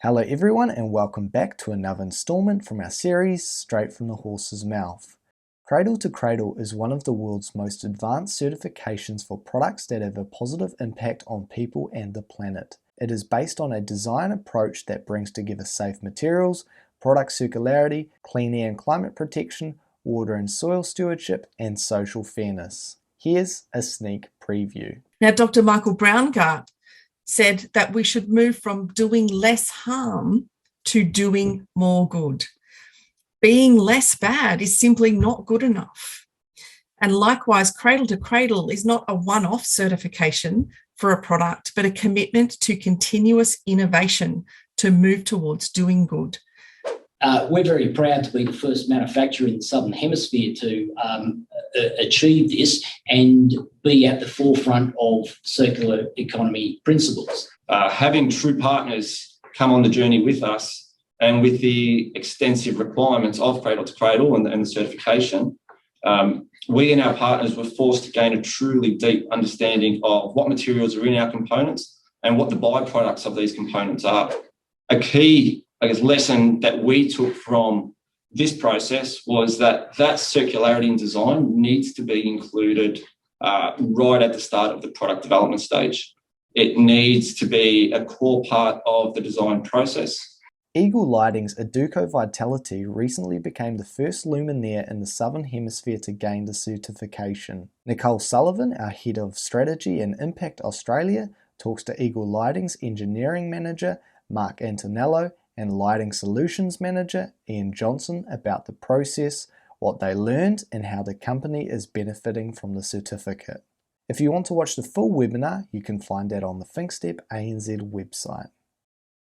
Hello everyone and welcome back to another installment from our series Straight from the Horse's Mouth. Cradle to Cradle is one of the world's most advanced certifications for products that have a positive impact on people and the planet. It is based on a design approach that brings together safe materials, product circularity, clean air and climate protection, water and soil stewardship, and social fairness. Here's a sneak preview. Now, Dr. Michael Braungart said that we should move from doing less harm to doing more good. Being less bad is simply not good enough. And likewise, Cradle to Cradle is not a one-off certification for a product, but a commitment to continuous innovation to move towards doing good. We're very proud to be the first manufacturer in the Southern Hemisphere to achieve this and be at the forefront of circular economy principles. Having true partners come on the journey with us and with the extensive requirements of Cradle to Cradle and the certification, we and our partners were forced to gain a truly deep understanding of what materials are in our components and what the byproducts of these components are. A key lesson that we took from this process was that circularity in design needs to be included right at the start of the product development stage. It needs to be a core part of the design process. Eagle Lighting's Aduco Vitality recently became the first luminaire in the Southern Hemisphere to gain the certification. Nicole Sullivan, our Head of Strategy and Impact Australia, talks to Eagle Lighting's Engineering Manager, Mark Antonello, and Lighting Solutions Manager, Ian Johnson, about the process, what they learned, and how the company is benefiting from the certificate. If you want to watch the full webinar, you can find that on the thinkstep-anz website.